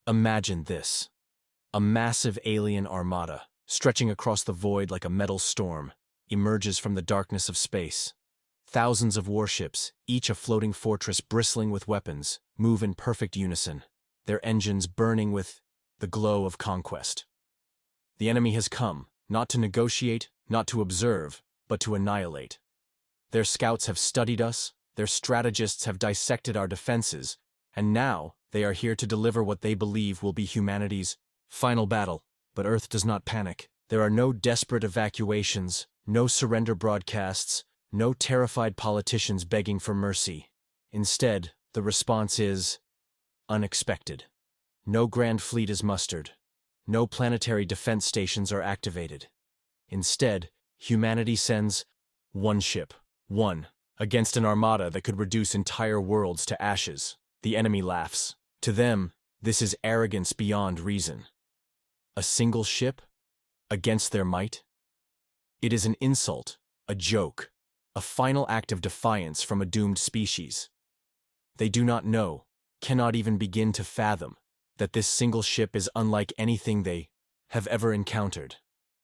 Imagine this. A massive alien armada, stretching across the void like a metal storm, emerges from the darkness of space. Thousands of warships, each a floating fortress bristling with weapons, move in perfect unison, their engines burning with the glow of conquest. The enemy has come, not to negotiate, not to observe, but to annihilate. Their scouts have studied us, their strategists have dissected our defenses, and now they are here to deliver what they believe will be humanity's final battle. But Earth does not panic. There are no desperate evacuations, no surrender broadcasts, no terrified politicians begging for mercy. Instead, the response is unexpected. No grand fleet is mustered. No planetary defense stations are activated. Instead, humanity sends one ship, one, against an armada that could reduce entire worlds to ashes. The enemy laughs. To them, this is arrogance beyond reason. A single ship? Against their might? It is an insult, a joke, a final act of defiance from a doomed species. They do not know, cannot even begin to fathom, that this single ship is unlike anything they have ever encountered.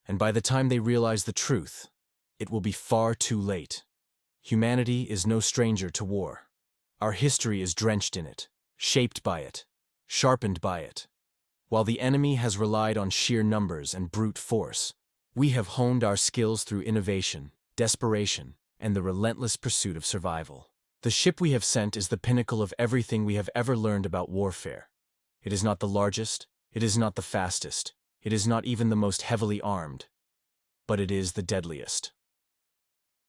And by the time they realize the truth, it will be far too late. Humanity is no stranger to war. Our history is drenched in it, shaped by it, sharpened by it. While the enemy has relied on sheer numbers and brute force, we have honed our skills through innovation, desperation, and the relentless pursuit of survival. The ship we have sent is the pinnacle of everything we have ever learned about warfare. It is not the largest, it is not the fastest, it is not even the most heavily armed, but it is the deadliest.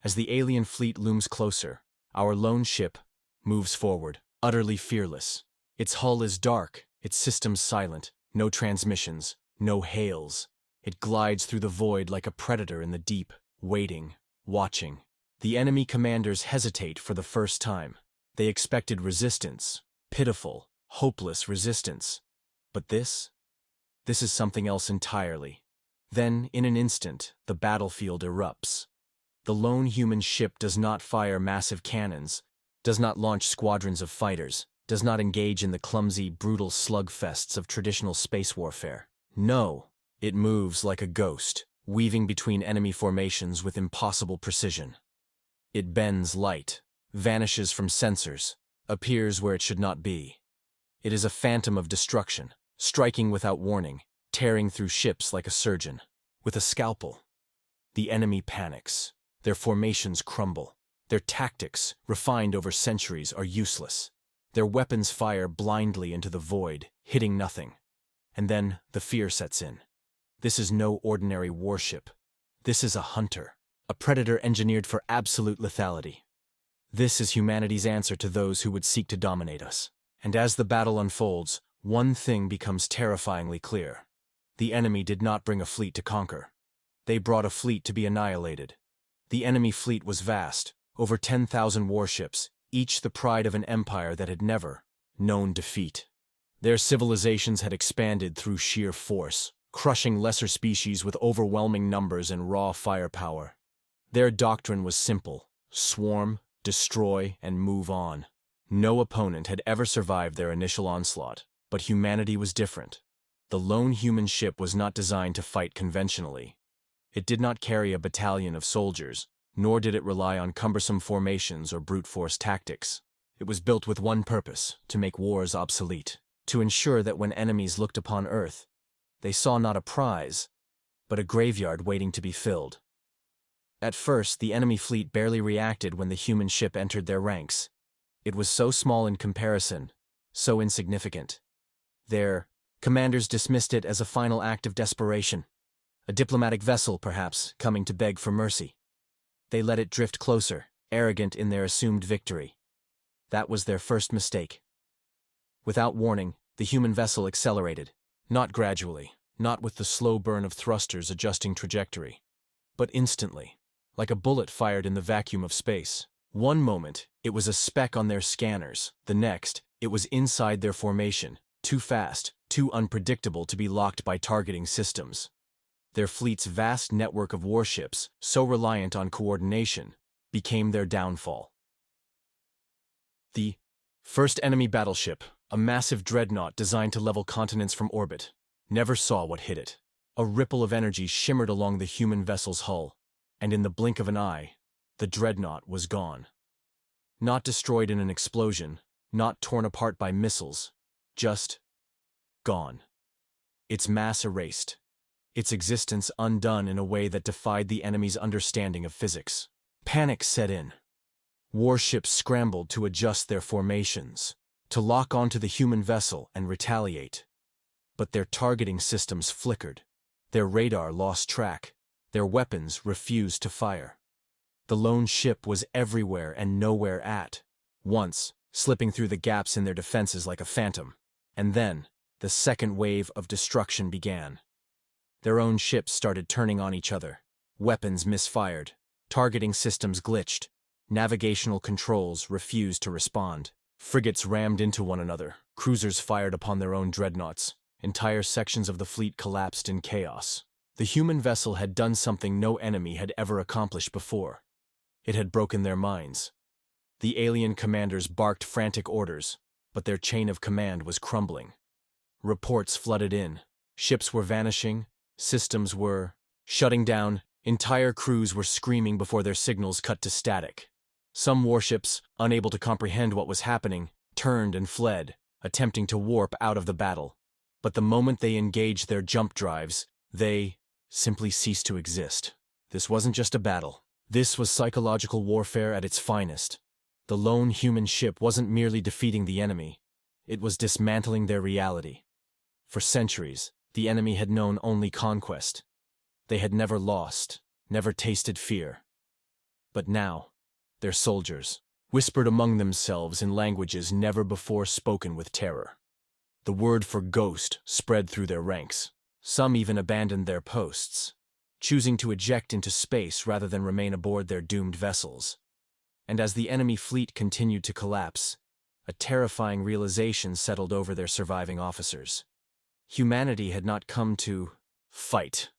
As the alien fleet looms closer, our lone ship moves forward, utterly fearless. Its hull is dark, its systems silent, no transmissions, no hails. It glides through the void like a predator in the deep, waiting, watching. The enemy commanders hesitate for the first time. They expected resistance, pitiful, hopeless resistance. But this is something else entirely. Then, in an instant, the battlefield erupts. The lone human ship does not fire massive cannons, does not launch squadrons of fighters, does not engage in the clumsy, brutal slugfests of traditional space warfare. No, it moves like a ghost, weaving between enemy formations with impossible precision. It bends light, vanishes from sensors, appears where it should not be. It is a phantom of destruction, striking without warning, tearing through ships like a surgeon. With a scalpel, the enemy panics. Their formations crumble. Their tactics, refined over centuries, are useless. Their weapons fire blindly into the void, hitting nothing. And then the fear sets in. This is no ordinary warship. This is a hunter, a predator engineered for absolute lethality. This is humanity's answer to those who would seek to dominate us. And as the battle unfolds, one thing becomes terrifyingly clear. The enemy did not bring a fleet to conquer. They brought a fleet to be annihilated. The enemy fleet was vast, over 10,000 warships, each the pride of an empire that had never known defeat. Their civilizations had expanded through sheer force, crushing lesser species with overwhelming numbers and raw firepower. Their doctrine was simple: swarm, destroy, and move on. No opponent had ever survived their initial onslaught, but humanity was different. The lone human ship was not designed to fight conventionally. It did not carry a battalion of soldiers, nor did it rely on cumbersome formations or brute force tactics. It was built with one purpose: to make wars obsolete, to ensure that when enemies looked upon Earth, they saw not a prize, but a graveyard waiting to be filled. At first, the enemy fleet barely reacted when the human ship entered their ranks. It was so small in comparison, so insignificant. Their commanders dismissed it as a final act of desperation. A diplomatic vessel, perhaps, coming to beg for mercy. They let it drift closer, arrogant in their assumed victory. That was their first mistake. Without warning, the human vessel accelerated, not gradually, not with the slow burn of thrusters adjusting trajectory, but instantly, like a bullet fired in the vacuum of space. One moment, it was a speck on their scanners. The next, it was inside their formation, too fast, too unpredictable to be locked by targeting systems. Their fleet's vast network of warships, so reliant on coordination, became their downfall. The First enemy battleship, a massive dreadnought designed to level continents from orbit, never saw what hit it. A ripple of energy shimmered along the human vessel's hull, and in the blink of an eye, the dreadnought was gone. Not destroyed in an explosion, not torn apart by missiles, just gone. Its mass erased, its existence undone in a way that defied the enemy's understanding of physics. Panic set in. Warships scrambled to adjust their formations, to lock onto the human vessel and retaliate. But their targeting systems flickered. Their radar lost track. Their weapons refused to fire. The lone ship was everywhere and nowhere at once, slipping through the gaps in their defenses like a phantom. And then, the second wave of destruction began. Their own ships started turning on each other. Weapons misfired. Targeting systems glitched. Navigational controls refused to respond. Frigates rammed into one another. Cruisers fired upon their own dreadnoughts. Entire sections of the fleet collapsed in chaos. The human vessel had done something no enemy had ever accomplished before. It had broken their minds. The alien commanders barked frantic orders, but their chain of command was crumbling. Reports flooded in. Ships were vanishing. Systems were shutting down. Entire crews were screaming before their signals cut to static. Some warships, unable to comprehend what was happening, turned and fled, attempting to warp out of the battle. But the moment they engaged their jump drives, they simply ceased to exist. This wasn't just a battle. This was psychological warfare at its finest. The lone human ship wasn't merely defeating the enemy. It was dismantling their reality. For centuries, the enemy had known only conquest. They had never lost, never tasted fear. But now, their soldiers whispered among themselves in languages never before spoken with terror. The word for ghost spread through their ranks. Some even abandoned their posts, choosing to eject into space rather than remain aboard their doomed vessels. And as the enemy fleet continued to collapse, a terrifying realization settled over their surviving officers. Humanity had not come to fight.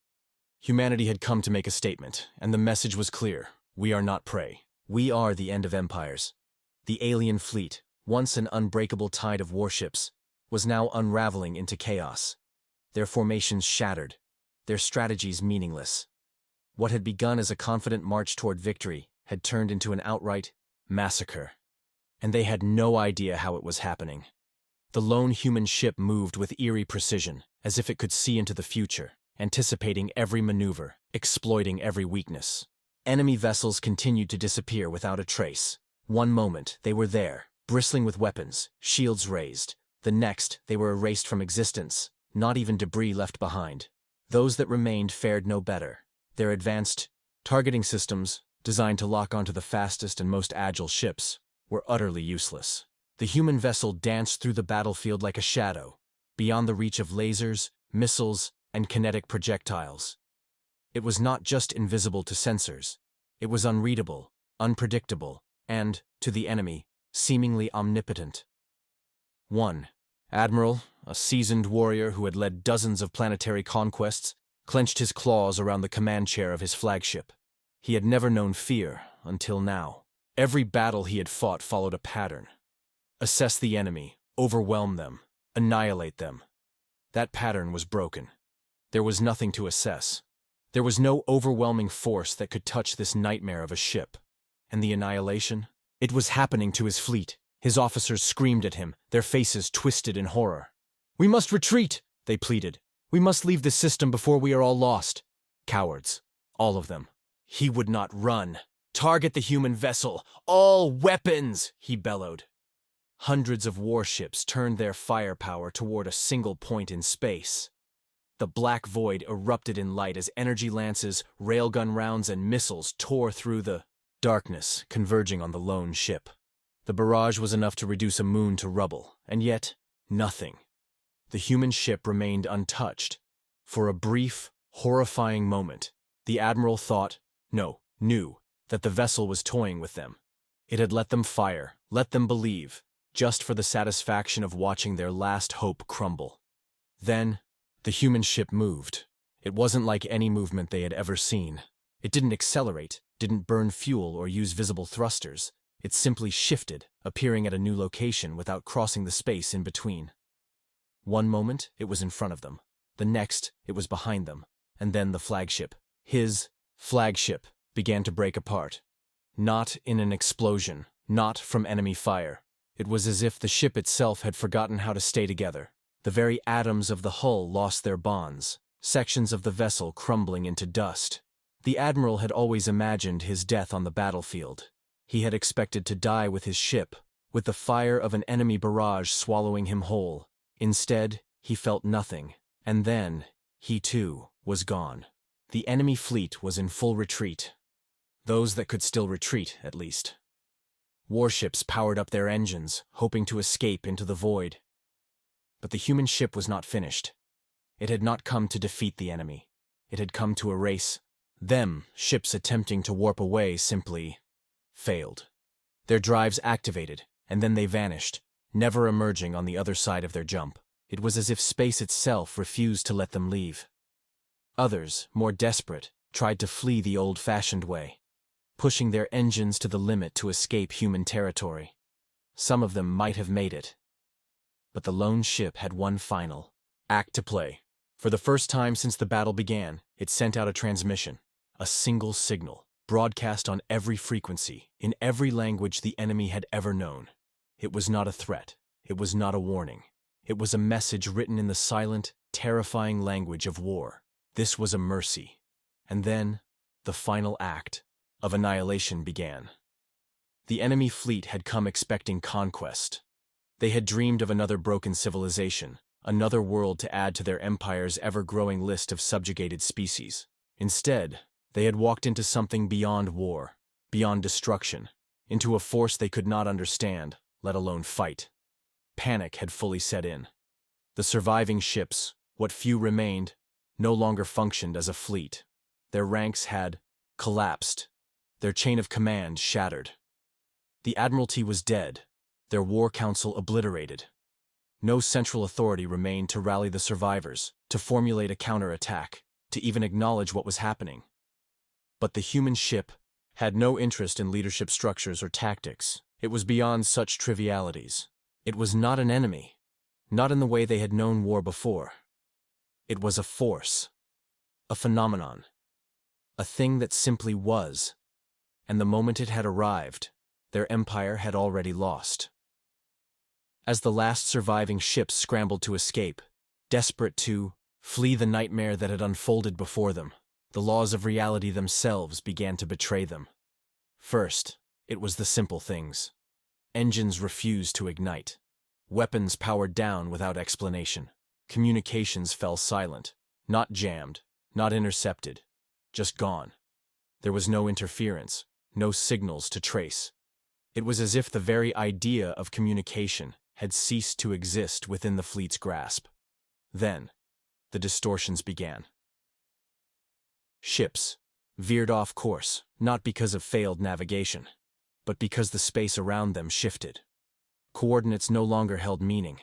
Humanity had come to make a statement, and the message was clear. We are not prey. We are the end of empires. The alien fleet, once an unbreakable tide of warships, was now unraveling into chaos. Their formations shattered, their strategies meaningless. What had begun as a confident march toward victory had turned into an outright massacre. And they had no idea how it was happening. The lone human ship moved with eerie precision, as if it could see into the future, anticipating every maneuver, exploiting every weakness. Enemy vessels continued to disappear without a trace. One moment, they were there, bristling with weapons, shields raised. The next, they were erased from existence, not even debris left behind. Those that remained fared no better. Their advanced targeting systems, designed to lock onto the fastest and most agile ships, were utterly useless. The human vessel danced through the battlefield like a shadow, beyond the reach of lasers, missiles, and kinetic projectiles. It was not just invisible to sensors. It was unreadable, unpredictable, and, to the enemy, seemingly omnipotent. 1. Admiral, a seasoned warrior who had led dozens of planetary conquests, clenched his claws around the command chair of his flagship. He had never known fear until now. Every battle he had fought followed a pattern. Assess the enemy, overwhelm them, annihilate them. That pattern was broken. There was nothing to assess. There was no overwhelming force that could touch this nightmare of a ship. And the annihilation? It was happening to his fleet. His officers screamed at him, their faces twisted in horror. "We must retreat," they pleaded. "We must leave this system before we are all lost." Cowards. All of them. He would not run. "Target the human vessel! All weapons!" he bellowed. Hundreds of warships turned their firepower toward a single point in space. The black void erupted in light as energy lances, railgun rounds, and missiles tore through the darkness, converging on the lone ship. The barrage was enough to reduce a moon to rubble, and yet, nothing. The human ship remained untouched. For a brief, horrifying moment, the admiral knew, that the vessel was toying with them. It had let them fire, let them believe, just for the satisfaction of watching their last hope crumble. Then, the human ship moved. It wasn't like any movement they had ever seen. It didn't accelerate, didn't burn fuel or use visible thrusters. It simply shifted, appearing at a new location without crossing the space in between. One moment, it was in front of them. The next, it was behind them. And then the flagship, his flagship, began to break apart. Not in an explosion, not from enemy fire. It was as if the ship itself had forgotten how to stay together. The very atoms of the hull lost their bonds, sections of the vessel crumbling into dust. The admiral had always imagined his death on the battlefield. He had expected to die with his ship, with the fire of an enemy barrage swallowing him whole. Instead, he felt nothing, and then, he too, was gone. The enemy fleet was in full retreat. Those that could still retreat, at least. Warships powered up their engines, hoping to escape into the void. But the human ship was not finished. It had not come to defeat the enemy. It had come to erase them. Ships attempting to warp away simply failed. Their drives activated, and then they vanished, never emerging on the other side of their jump. It was as if space itself refused to let them leave. Others, more desperate, tried to flee the old-fashioned way, pushing their engines to the limit to escape human territory. Some of them might have made it. But the lone ship had one final act to play. For the first time since the battle began, it sent out a transmission, a single signal, broadcast on every frequency, in every language the enemy had ever known. It was not a threat. It was not a warning. It was a message written in the silent, terrifying language of war. This was a mercy. And then, the final act of annihilation began. The enemy fleet had come expecting conquest. They had dreamed of another broken civilization, another world to add to their empire's ever-growing list of subjugated species. Instead, they had walked into something beyond war, beyond destruction, into a force they could not understand, let alone fight. Panic had fully set in. The surviving ships, what few remained, no longer functioned as a fleet. Their ranks had collapsed, their chain of command shattered. The Admiralty was dead, their war council obliterated. No central authority remained to rally the survivors, to formulate a counterattack, to even acknowledge what was happening. But the human ship had no interest in leadership structures or tactics. It was beyond such trivialities. It was not an enemy, not in the way they had known war before. It was a force, a phenomenon, a thing that simply was, and the moment it had arrived, their empire had already lost. As the last surviving ships scrambled to escape, desperate to flee the nightmare that had unfolded before them, the laws of reality themselves began to betray them. First, it was the simple things. Engines refused to ignite. Weapons powered down without explanation. Communications fell silent, not jammed, not intercepted, just gone. There was no interference, no signals to trace. It was as if the very idea of communication had ceased to exist within the fleet's grasp. Then, the distortions began. Ships veered off course, not because of failed navigation, but because the space around them shifted. Coordinates no longer held meaning.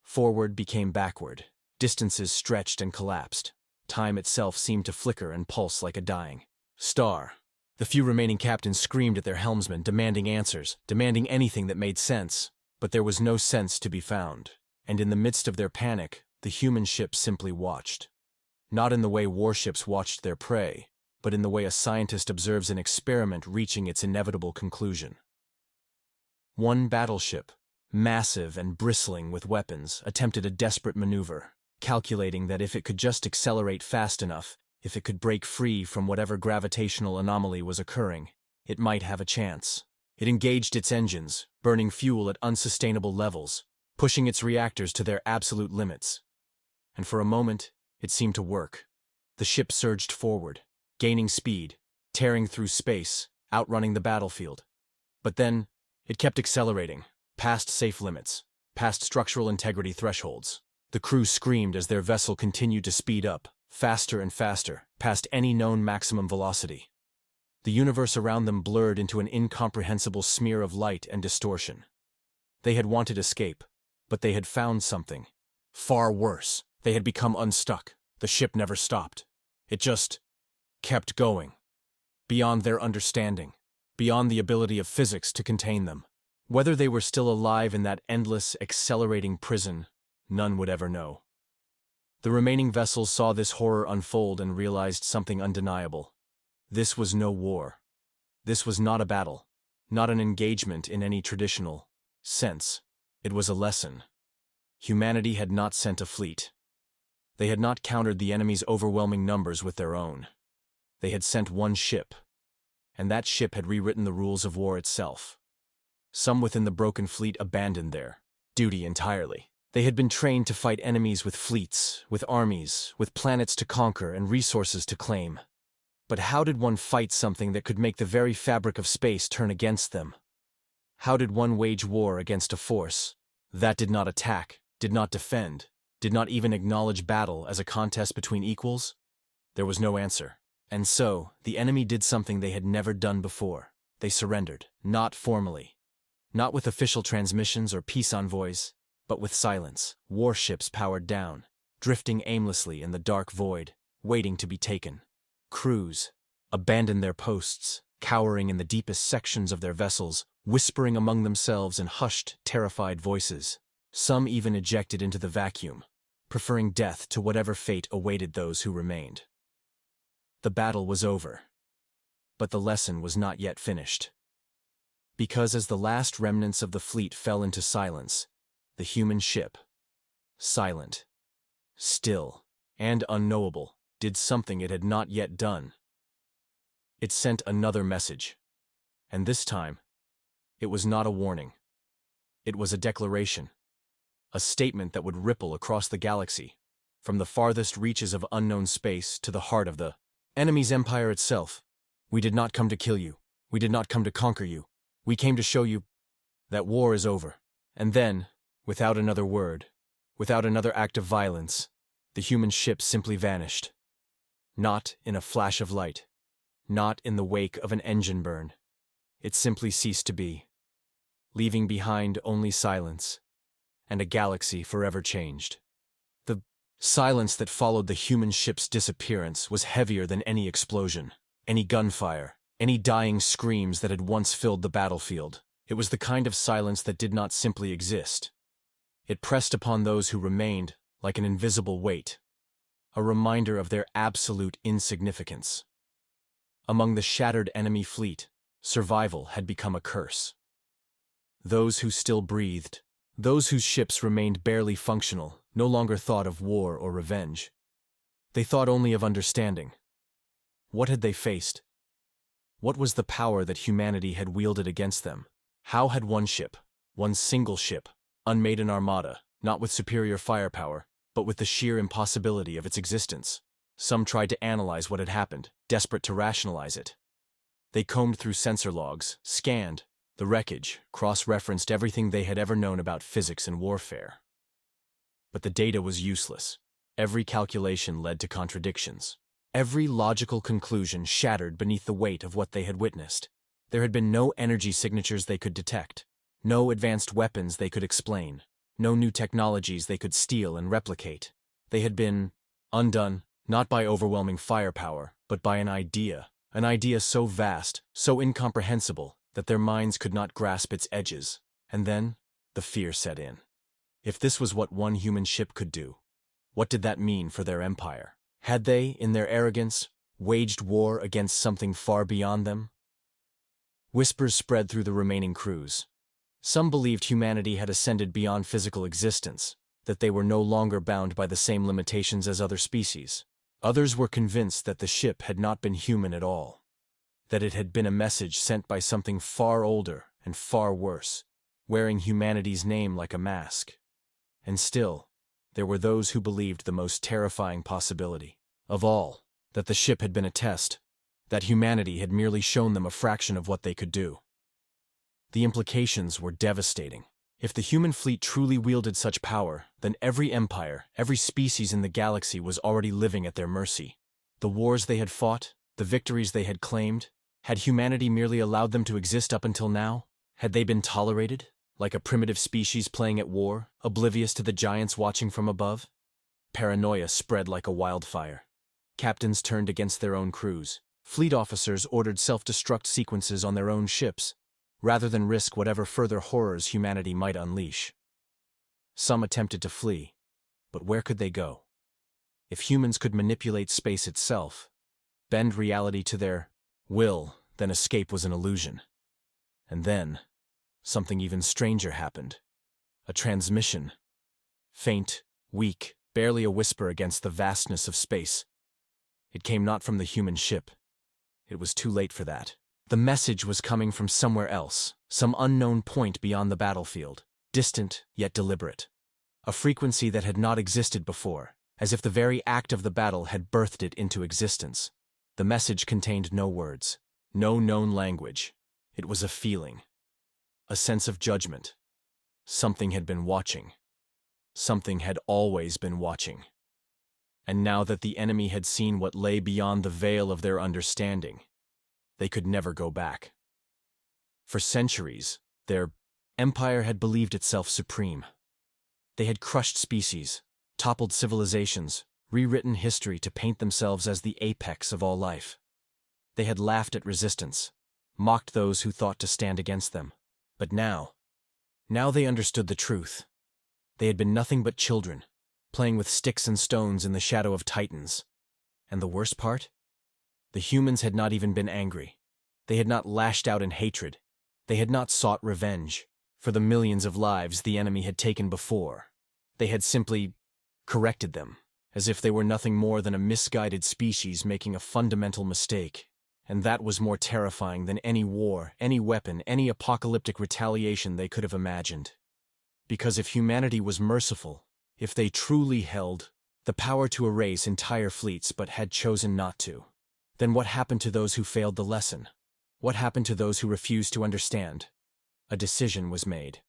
Forward became backward. Distances stretched and collapsed. Time itself seemed to flicker and pulse like a dying star. The few remaining captains screamed at their helmsmen, demanding answers, demanding anything that made sense. But there was no sense to be found, and in the midst of their panic, the human ship simply watched. Not in the way warships watched their prey, but in the way a scientist observes an experiment reaching its inevitable conclusion. One battleship, massive and bristling with weapons, attempted a desperate maneuver, calculating that if it could just accelerate fast enough, if it could break free from whatever gravitational anomaly was occurring, it might have a chance. It engaged its engines, burning fuel at unsustainable levels, pushing its reactors to their absolute limits. And for a moment, it seemed to work. The ship surged forward, gaining speed, tearing through space, outrunning the battlefield. But then, it kept accelerating, past safe limits, past structural integrity thresholds. The crew screamed as their vessel continued to speed up, faster and faster, past any known maximum velocity. The universe around them blurred into an incomprehensible smear of light and distortion. They had wanted escape, but they had found something far worse. They had become unstuck. The ship never stopped. It just kept going, beyond their understanding, beyond the ability of physics to contain them. Whether they were still alive in that endless, accelerating prison, none would ever know. The remaining vessels saw this horror unfold and realized something undeniable. This was no war. This was not a battle, not an engagement in any traditional sense. It was a lesson. Humanity had not sent a fleet. They had not countered the enemy's overwhelming numbers with their own. They had sent one ship, and that ship had rewritten the rules of war itself. Some within the broken fleet abandoned their duty entirely. They had been trained to fight enemies with fleets, with armies, with planets to conquer and resources to claim. But how did one fight something that could make the very fabric of space turn against them? How did one wage war against a force that did not attack, did not defend, did not even acknowledge battle as a contest between equals? There was no answer. And so, the enemy did something they had never done before. They surrendered, not formally, not with official transmissions or peace envoys, but with silence. Warships powered down, drifting aimlessly in the dark void, waiting to be taken. Crews abandoned their posts, cowering in the deepest sections of their vessels, whispering among themselves in hushed, terrified voices. Some even ejected into the vacuum, preferring death to whatever fate awaited those who remained. The battle was over, but the lesson was not yet finished. Because as the last remnants of the fleet fell into silence, the human ship, silent, still, and unknowable, did something it had not yet done. It sent another message, and this time, it was not a warning. It was a declaration, a statement that would ripple across the galaxy, from the farthest reaches of unknown space to the heart of the enemy's empire itself. We did not come to kill you. We did not come to conquer you. We came to show you that war is over. And then, without another word, without another act of violence, the human ship simply vanished. Not in a flash of light, not in the wake of an engine burn. It simply ceased to be, leaving behind only silence, and a galaxy forever changed. The silence that followed the human ship's disappearance was heavier than any explosion, any gunfire, any dying screams that had once filled the battlefield. It was the kind of silence that did not simply exist. It pressed upon those who remained like an invisible weight, a reminder of their absolute insignificance. Among the shattered enemy fleet, survival had become a curse. Those who still breathed, those whose ships remained barely functional, no longer thought of war or revenge. They thought only of understanding. What had they faced? What was the power that humanity had wielded against them? How had one ship, one single ship, unmade an armada, not with superior firepower, but with the sheer impossibility of its existence? Some tried to analyze what had happened, desperate to rationalize it. They combed through sensor logs, scanned the wreckage, cross-referenced everything they had ever known about physics and warfare. But the data was useless. Every calculation led to contradictions. Every logical conclusion shattered beneath the weight of what they had witnessed. There had been no energy signatures they could detect, no advanced weapons they could explain, no new technologies they could steal and replicate. They had been undone, not by overwhelming firepower, but by an idea so vast, so incomprehensible, that their minds could not grasp its edges. And then, the fear set in. If this was what one human ship could do, what did that mean for their empire? Had they, in their arrogance, waged war against something far beyond them? Whispers spread through the remaining crews. Some believed humanity had ascended beyond physical existence, that they were no longer bound by the same limitations as other species. Others were convinced that the ship had not been human at all, that it had been a message sent by something far older and far worse, wearing humanity's name like a mask. And still, there were those who believed the most terrifying possibility of all, that the ship had been a test, that humanity had merely shown them a fraction of what they could do. The implications were devastating. If the human fleet truly wielded such power, then every empire, every species in the galaxy was already living at their mercy. The wars they had fought, the victories they had claimed, had humanity merely allowed them to exist up until now? Had they been tolerated, like a primitive species playing at war, oblivious to the giants watching from above? Paranoia spread like a wildfire. Captains turned against their own crews, Fleet officers ordered self-destruct sequences on their own ships, rather than risk whatever further horrors humanity might unleash. Some attempted to flee, but where could they go? If humans could manipulate space itself, bend reality to their will, then escape was an illusion. And then, something even stranger happened. A transmission. Faint, weak, barely a whisper against the vastness of space. It came not from the human ship. It was too late for that. The message was coming from somewhere else, some unknown point beyond the battlefield, distant yet deliberate. A frequency that had not existed before, as if the very act of the battle had birthed it into existence. The message contained no words, no known language. It was a feeling, a sense of judgment. Something had been watching. Something had always been watching. And now that the enemy had seen what lay beyond the veil of their understanding, they could never go back. For centuries, their empire had believed itself supreme. They had crushed species, toppled civilizations, rewritten history to paint themselves as the apex of all life. They had laughed at resistance, mocked those who thought to stand against them. But now they understood the truth. They had been nothing but children, playing with sticks and stones in the shadow of titans. And the worst part? The humans had not even been angry. They had not lashed out in hatred. They had not sought revenge for the millions of lives the enemy had taken before. They had simply corrected them, as if they were nothing more than a misguided species making a fundamental mistake. And that was more terrifying than any war, any weapon, any apocalyptic retaliation they could have imagined. Because if humanity was merciful, if they truly held the power to erase entire fleets but had chosen not to, then what happened to those who failed the lesson? What happened to those who refused to understand? A decision was made.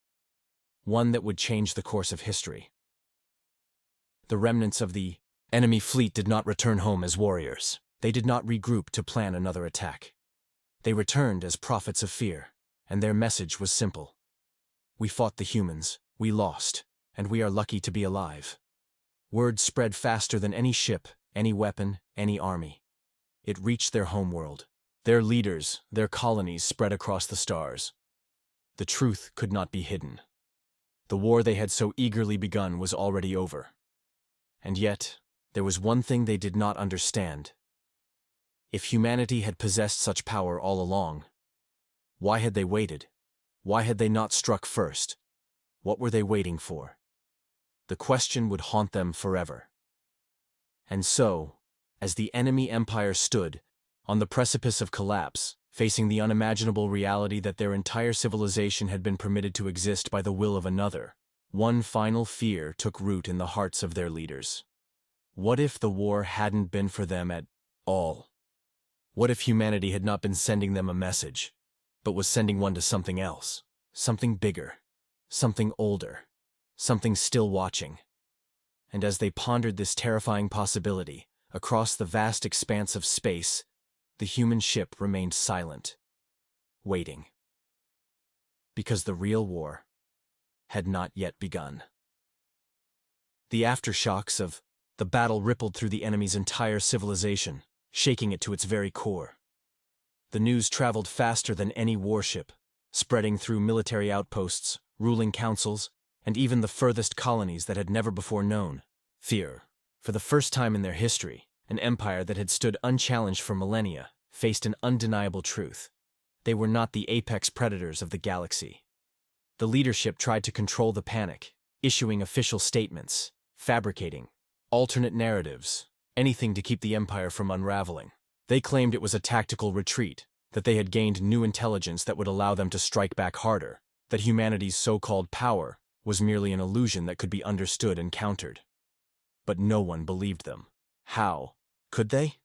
One that would change the course of history. The remnants of the enemy fleet did not return home as warriors. They did not regroup to plan another attack. They returned as prophets of fear, and their message was simple. We fought the humans, we lost, and we are lucky to be alive. Word spread faster than any ship, any weapon, any army. It reached their homeworld. Their leaders, their colonies spread across the stars. The truth could not be hidden. The war they had so eagerly begun was already over. And yet, there was one thing they did not understand. If humanity had possessed such power all along, why had they waited? Why had they not struck first? What were they waiting for? The question would haunt them forever. And so, as the enemy empire stood on the precipice of collapse, facing the unimaginable reality that their entire civilization had been permitted to exist by the will of another, one final fear took root in the hearts of their leaders. What if the war hadn't been for them at all? What if humanity had not been sending them a message, but was sending one to something else, something bigger, something older, something still watching? And as they pondered this terrifying possibility, across the vast expanse of space, the human ship remained silent, waiting. Because the real war had not yet begun. The aftershocks of the battle rippled through the enemy's entire civilization, shaking it to its very core. The news traveled faster than any warship, spreading through military outposts, ruling councils, and even the furthest colonies that had never before known fear. For the first time in their history, an empire that had stood unchallenged for millennia faced an undeniable truth. They were not the apex predators of the galaxy. The leadership tried to control the panic, issuing official statements, fabricating alternate narratives, anything to keep the empire from unraveling. They claimed it was a tactical retreat, that they had gained new intelligence that would allow them to strike back harder, that humanity's so-called power was merely an illusion that could be understood and countered. But no one believed them. How could they?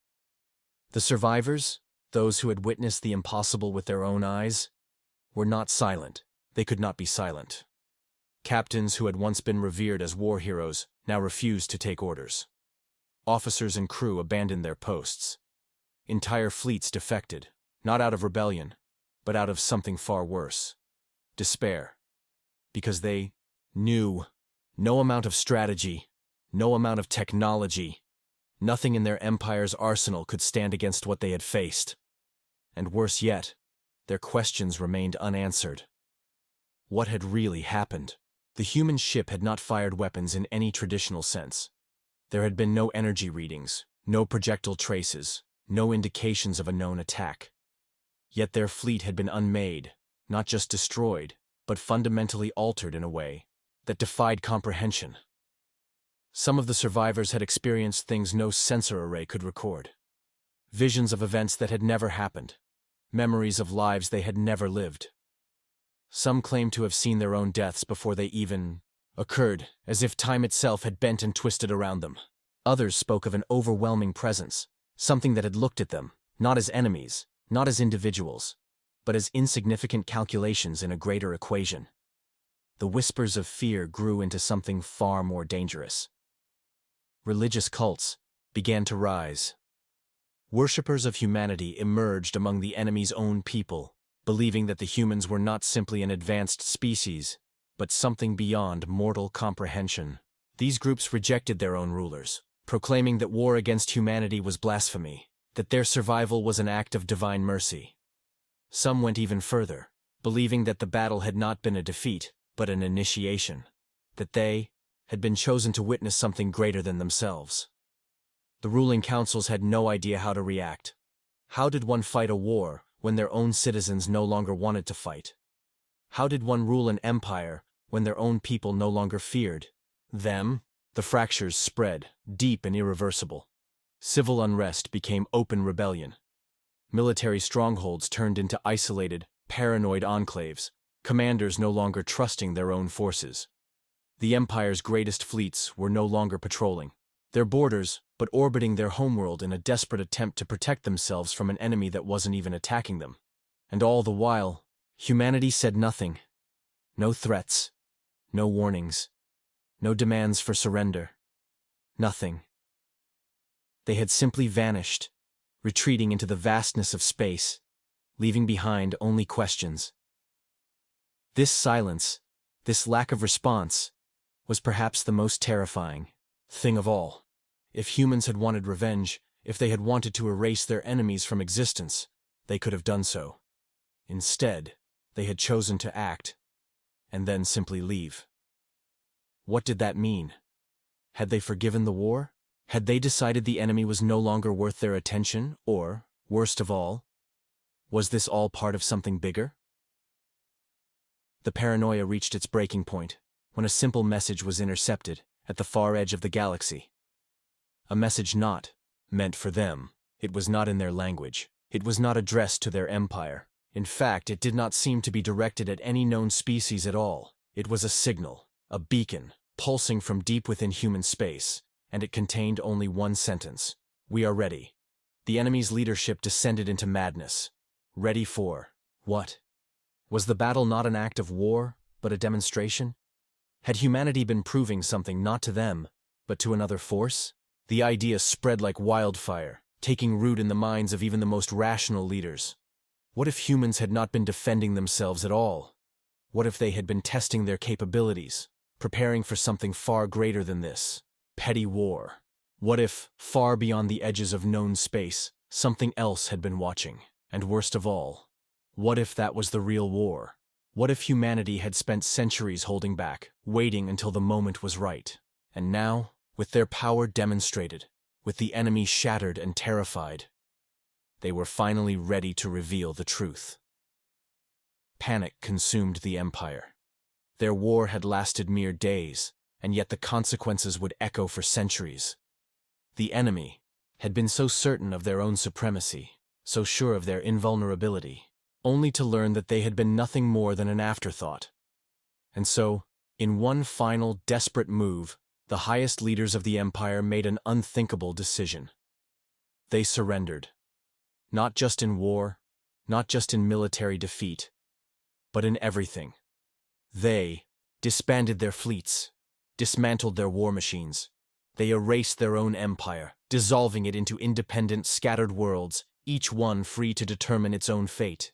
The survivors, those who had witnessed the impossible with their own eyes, were not silent. They could not be silent. Captains who had once been revered as war heroes now refused to take orders. Officers and crew abandoned their posts. Entire fleets defected, not out of rebellion, but out of something far worse: despair. Because they knew no amount of strategy, no amount of technology, Nothing in their empire's arsenal could stand against what they had faced. And worse yet, their questions remained unanswered. What had really happened? The human ship had not fired weapons in any traditional sense. There had been no energy readings, no projectile traces, no indications of a known attack. Yet their fleet had been unmade, not just destroyed, but fundamentally altered in a way that defied comprehension. Some of the survivors had experienced things no sensor array could record. Visions of events that had never happened, memories of lives they had never lived. Some claimed to have seen their own deaths before they even occurred, as if time itself had bent and twisted around them. Others spoke of an overwhelming presence, something that had looked at them, not as enemies, not as individuals, but as insignificant calculations in a greater equation. The whispers of fear grew into something far more dangerous. Religious cults began to rise. Worshippers of humanity emerged among the enemy's own people, believing that the humans were not simply an advanced species, but something beyond mortal comprehension. These groups rejected their own rulers, proclaiming that war against humanity was blasphemy, that their survival was an act of divine mercy. Some went even further, believing that the battle had not been a defeat, but an initiation, that they had been chosen to witness something greater than themselves. The ruling councils had no idea how to react. How did one fight a war when their own citizens no longer wanted to fight? How did one rule an empire when their own people no longer feared them? The fractures spread, deep and irreversible. Civil unrest became open rebellion. Military strongholds turned into isolated, paranoid enclaves, commanders no longer trusting their own forces. The Empire's greatest fleets were no longer patrolling their borders, but orbiting their homeworld in a desperate attempt to protect themselves from an enemy that wasn't even attacking them. And all the while, humanity said nothing. No threats, no warnings, no demands for surrender. Nothing. They had simply vanished, retreating into the vastness of space, leaving behind only questions. This silence, this lack of response, was perhaps the most terrifying thing of all. If humans had wanted revenge, if they had wanted to erase their enemies from existence, they could have done so. Instead, they had chosen to act, and then simply leave. What did that mean? Had they forgiven the war? Had they decided the enemy was no longer worth their attention, or, worst of all, was this all part of something bigger? The paranoia reached its breaking point when a simple message was intercepted at the far edge of the galaxy. A message not meant for them. It was not in their language. It was not addressed to their empire. In fact, it did not seem to be directed at any known species at all. It was a signal, a beacon, pulsing from deep within human space, and it contained only one sentence. We are ready. The enemy's leadership descended into madness. Ready for what? Was the battle not an act of war, but a demonstration? Had humanity been proving something not to them, but to another force? The idea spread like wildfire, taking root in the minds of even the most rational leaders. What if humans had not been defending themselves at all? What if they had been testing their capabilities, preparing for something far greater than this? Petty war. What if, far beyond the edges of known space, something else had been watching? And worst of all, what if that was the real war? What if humanity had spent centuries holding back, waiting until the moment was right? And now, with their power demonstrated, with the enemy shattered and terrified, they were finally ready to reveal the truth. Panic consumed the Empire. Their war had lasted mere days, and yet the consequences would echo for centuries. The enemy had been so certain of their own supremacy, so sure of their invulnerability, only to learn that they had been nothing more than an afterthought. And so, in one final, desperate move, the highest leaders of the Empire made an unthinkable decision. They surrendered. Not just in war, not just in military defeat, but in everything. They disbanded their fleets, dismantled their war machines. They erased their own empire, dissolving it into independent, scattered worlds, each one free to determine its own fate.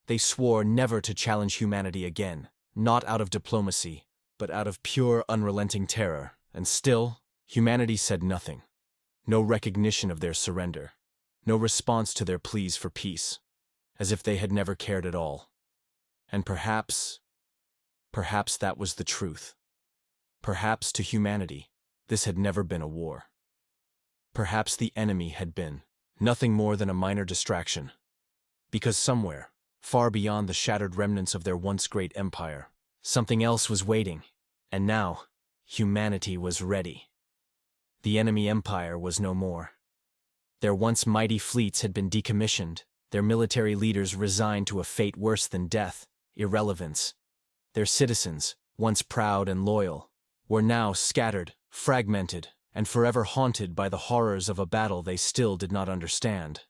They swore never to challenge humanity again, not out of diplomacy, but out of pure, unrelenting terror. And still, humanity said nothing. No recognition of their surrender. No response to their pleas for peace. As if they had never cared at all. And perhaps that was the truth. Perhaps to humanity, this had never been a war. Perhaps the enemy had been nothing more than a minor distraction. Because somewhere, far beyond the shattered remnants of their once great empire, something else was waiting. And now, humanity was ready. The enemy empire was no more. Their once mighty fleets had been decommissioned, their military leaders resigned to a fate worse than death, irrelevance. Their citizens, once proud and loyal, were now scattered, fragmented, and forever haunted by the horrors of a battle they still did not understand.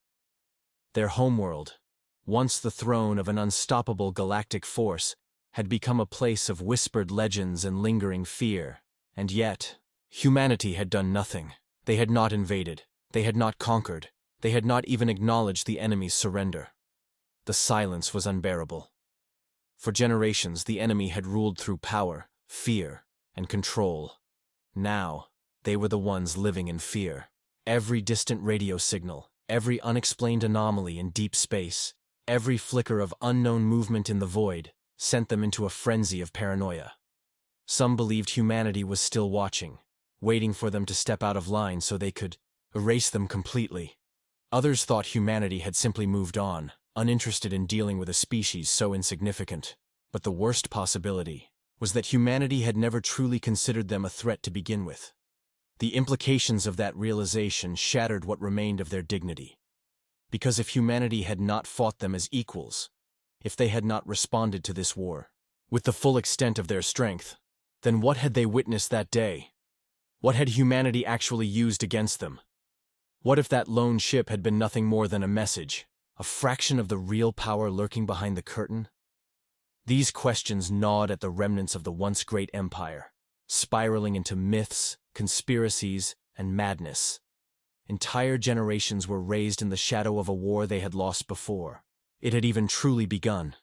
Their homeworld, once the throne of an unstoppable galactic force, had become a place of whispered legends and lingering fear. And yet, humanity had done nothing. They had not invaded. They had not conquered. They had not even acknowledged the enemy's surrender. The silence was unbearable. For generations, the enemy had ruled through power, fear, and control. Now, they were the ones living in fear. Every distant radio signal, every unexplained anomaly in deep space, every flicker of unknown movement in the void, sent them into a frenzy of paranoia. Some believed humanity was still watching, waiting for them to step out of line so they could erase them completely. Others thought humanity had simply moved on, uninterested in dealing with a species so insignificant. But the worst possibility was that humanity had never truly considered them a threat to begin with. The implications of that realization shattered what remained of their dignity. Because if humanity had not fought them as equals, if they had not responded to this war with the full extent of their strength, then what had they witnessed that day? What had humanity actually used against them? What if that lone ship had been nothing more than a message, a fraction of the real power lurking behind the curtain? These questions gnawed at the remnants of the once great empire, spiraling into myths, conspiracies, and madness. Entire generations were raised in the shadow of a war they had lost before it had even truly begun.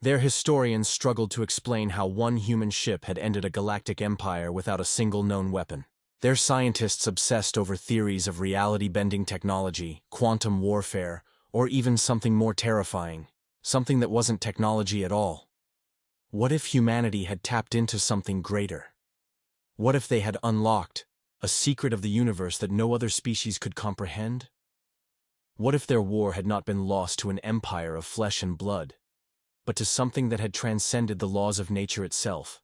Their historians struggled to explain how one human ship had ended a galactic empire without a single known weapon. Their scientists obsessed over theories of reality-bending technology, quantum warfare, or even something more terrifying, something that wasn't technology at all. What if humanity had tapped into something greater? What if they had unlocked a secret of the universe that no other species could comprehend? What if their war had not been lost to an empire of flesh and blood, but to something that had transcended the laws of nature itself?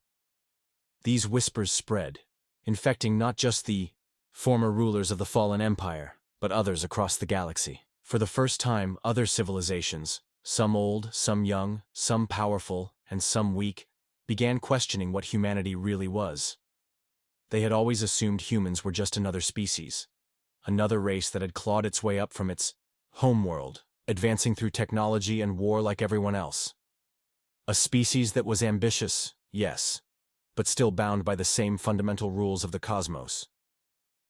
These whispers spread, infecting not just the former rulers of the fallen empire, but others across the galaxy. For the first time, other civilizations, some old, some young, some powerful, and some weak, began questioning what humanity really was. They had always assumed humans were just another species, another race that had clawed its way up from its homeworld, advancing through technology and war like everyone else. A species that was ambitious, yes, but still bound by the same fundamental rules of the cosmos.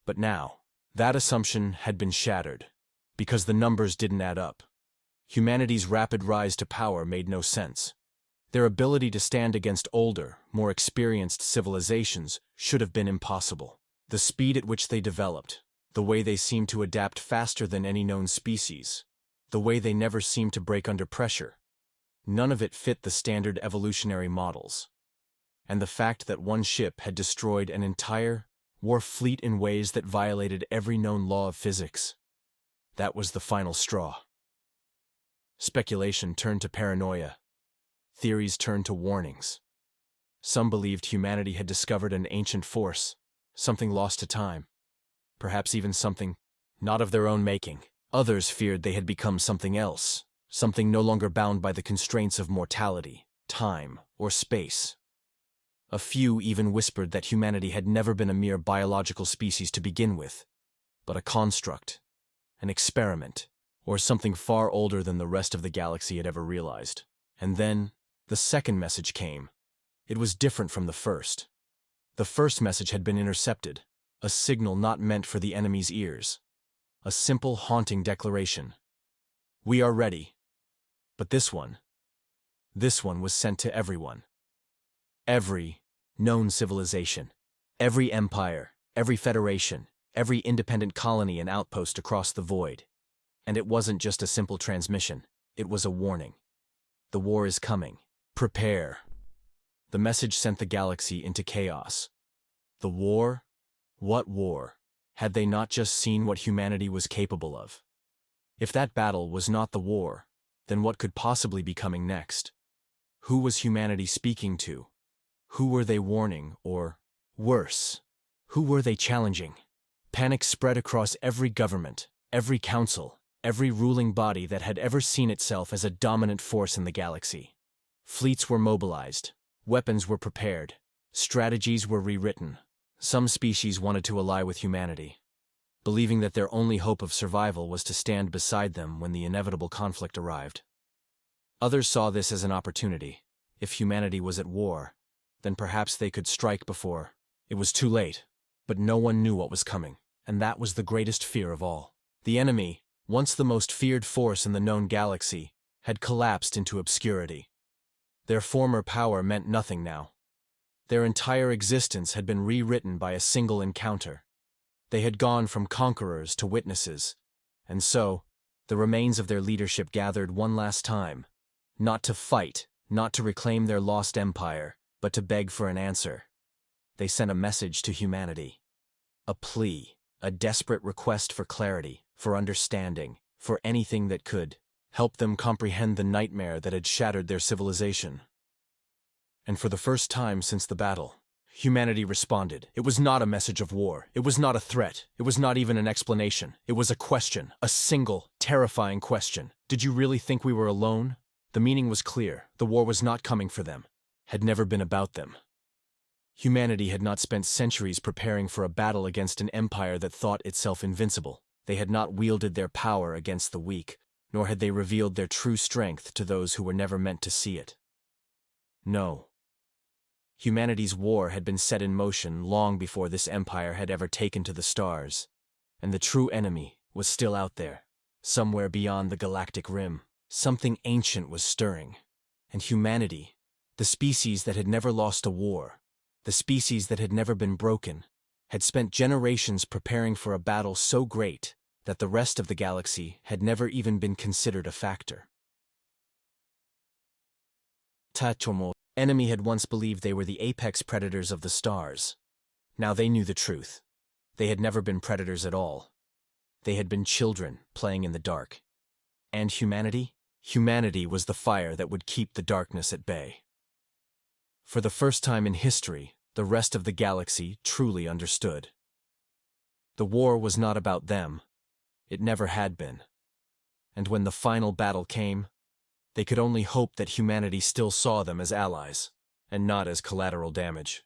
But now, that assumption had been shattered, because the numbers didn't add up. Humanity's rapid rise to power made no sense. Their ability to stand against older, more experienced civilizations should have been impossible. The speed at which they developed, the way they seemed to adapt faster than any known species, the way they never seemed to break under pressure, none of it fit the standard evolutionary models. And the fact that one ship had destroyed an entire war fleet in ways that violated every known law of physics, that was the final straw. Speculation turned to paranoia. Theories turned to warnings. Some believed humanity had discovered an ancient force, something lost to time, perhaps even something not of their own making. Others feared they had become something else, something no longer bound by the constraints of mortality, time, or space. A few even whispered that humanity had never been a mere biological species to begin with, but a construct, an experiment, or something far older than the rest of the galaxy had ever realized. And then, the second message came. It was different from the first. The first message had been intercepted, a signal not meant for the enemy's ears. A simple, haunting declaration. We are ready. But this one was sent to everyone. Every known civilization, every empire, every federation, every independent colony and outpost across the void. And it wasn't just a simple transmission, it was a warning. The war is coming. Prepare. The message sent the galaxy into chaos. The war? What war? Had they not just seen what humanity was capable of? If that battle was not the war, then what could possibly be coming next? Who was humanity speaking to? Who were they warning, or, worse, who were they challenging? Panic spread across every government, every council, every ruling body that had ever seen itself as a dominant force in the galaxy. Fleets were mobilized, weapons were prepared, strategies were rewritten. Some species wanted to ally with humanity, believing that their only hope of survival was to stand beside them when the inevitable conflict arrived. Others saw this as an opportunity. If humanity was at war, then perhaps they could strike before it was too late. But no one knew what was coming, and that was the greatest fear of all. The enemy, once the most feared force in the known galaxy, had collapsed into obscurity. Their former power meant nothing now. Their entire existence had been rewritten by a single encounter. They had gone from conquerors to witnesses, and so, the remains of their leadership gathered one last time, not to fight, not to reclaim their lost empire, but to beg for an answer. They sent a message to humanity. A plea, a desperate request for clarity, for understanding, for anything that could help them comprehend the nightmare that had shattered their civilization. And for the first time since the battle, humanity responded. It was not a message of war. It was not a threat. It was not even an explanation. It was a question, a single, terrifying question. Did you really think we were alone? The meaning was clear. The war was not coming for them, had never been about them. Humanity had not spent centuries preparing for a battle against an empire that thought itself invincible. They had not wielded their power against the weak, nor had they revealed their true strength to those who were never meant to see it. No. Humanity's war had been set in motion long before this empire had ever taken to the stars, and the true enemy was still out there, somewhere beyond the galactic rim. Something ancient was stirring, and humanity, the species that had never lost a war, the species that had never been broken, had spent generations preparing for a battle so great that the rest of the galaxy had never even been considered a factor. Tachomo. Enemy had once believed they were the apex predators of the stars. Now they knew the truth. They had never been predators at all. They had been children playing in the dark. And humanity? Humanity was the fire that would keep the darkness at bay. For the first time in history, the rest of the galaxy truly understood. The war was not about them. It never had been. And when the final battle came, they could only hope that humanity still saw them as allies, and not as collateral damage.